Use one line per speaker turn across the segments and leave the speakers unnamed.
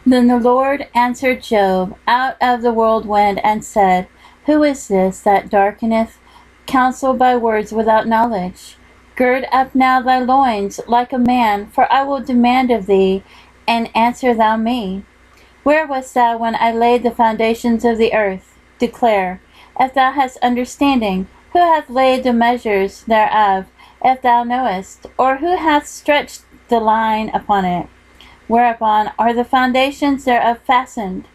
Then the Lord answered Job out of the whirlwind and said, Who is this that darkeneth counsel by words without knowledge? Gird up now thy loins like a man, for I will demand of thee, and answer thou me. Where wast thou when I laid the foundations of the earth? Declare, if thou hast understanding. Who hath laid the measures thereof, if thou knowest? Or who hath stretched the line upon it? Whereupon are the foundations thereof fastened?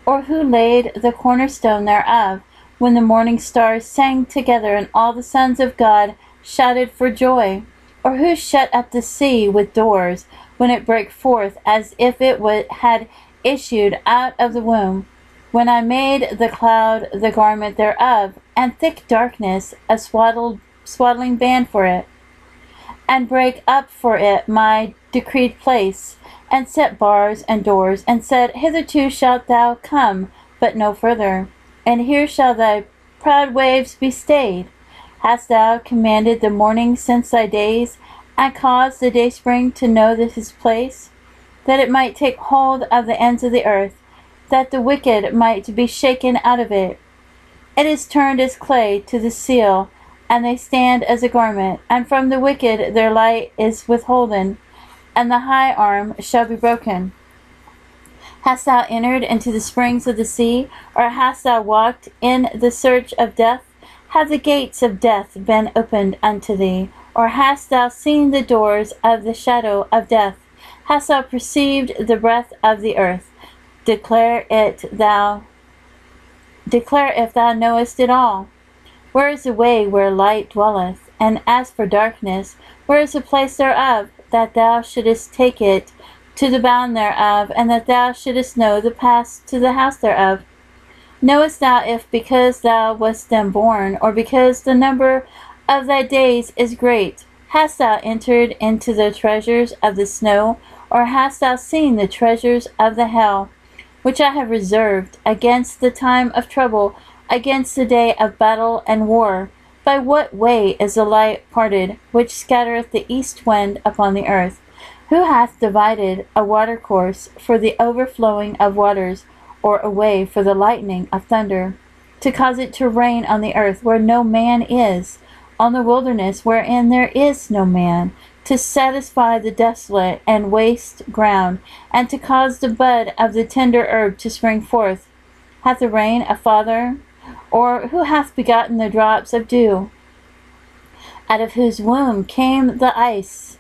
Or who laid the cornerstone thereof, when the morning stars sang together, and all the sons of God shouted for joy? Or who shut up the sea with doors, when it brake forth as if it had issued out of the womb? When I made the cloud the garment thereof, and thick darkness a swaddling band for it, and brake up for it my decreed place, and set bars and doors, and said, Hitherto shalt thou come, but no further, and here shall thy proud waves be stayed. Hast thou commanded the morning since thy days, and caused the dayspring to know his place, that it might take hold of the ends of the earth, that the wicked might be shaken out of it? It is turned as clay to the seal, and they stand as a garment, and from the wicked their light is withholden, and the high arm shall be broken. Hast thou entered into the springs of the sea, or hast thou walked in the search of death? Have the gates of death been opened unto thee, or hast thou seen the doors of the shadow of death? Hast thou perceived the breath of the earth? Declare if thou knowest it all. Where is the way where light dwelleth? And as for darkness, where is the place thereof, that thou shouldest take it to the bound thereof, and that thou shouldest know the path to the house thereof? Knowest thou if because thou wast then born, or because the number of thy days is great? Hast thou entered into the treasures of the snow, or hast thou seen the treasures of the hell, which I have reserved against the time of trouble, against the day of battle and war? By what way is the light parted, which scattereth the east wind upon the earth? Who hath divided a watercourse for the overflowing of waters, or a way for the lightning of thunder, to cause it to rain on the earth where no man is, on the wilderness wherein there is no man, to satisfy the desolate and waste ground, and to cause the bud of the tender herb to spring forth? Hath the rain a father? Or who hath begotten the drops of dew, out of whose womb came the ice,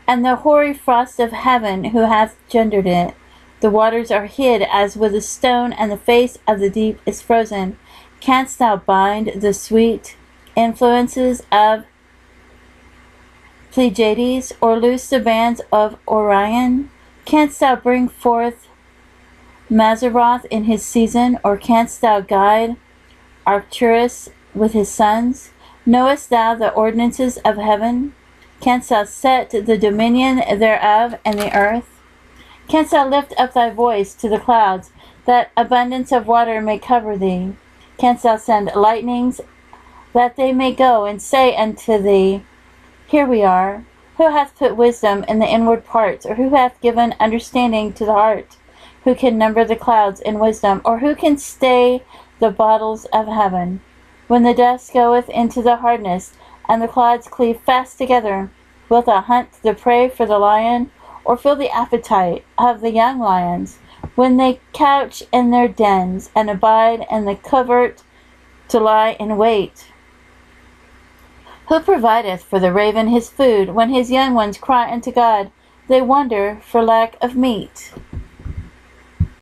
and the hoary frost of heaven? Who hath gendered it? The waters are hid as with a stone, and the face of the deep is frozen. Canst thou bind the sweet influences of Pleiades, or loose the bands of Orion? Canst thou bring forth Mazzaroth in his season, or canst thou guide Arcturus with his sons? Knowest thou the ordinances of heaven? Canst thou set the dominion thereof in the earth? Canst thou lift up thy voice to the clouds, that abundance of water may cover thee? Canst thou send lightnings, that they may go and say unto thee, Here we are? Who hath put wisdom in the inward parts, or who hath given understanding to the heart? Who can number the clouds in wisdom, or who can stay the bottles of heaven? When the dust goeth into the hardness, and the clods cleave fast together, wilt thou hunt the prey for the lion, or fill the appetite of the young lions, when they couch in their dens, and abide in the covert to lie in wait? Who provideth for the raven his food, when his young ones cry unto God? They wonder for lack of meat.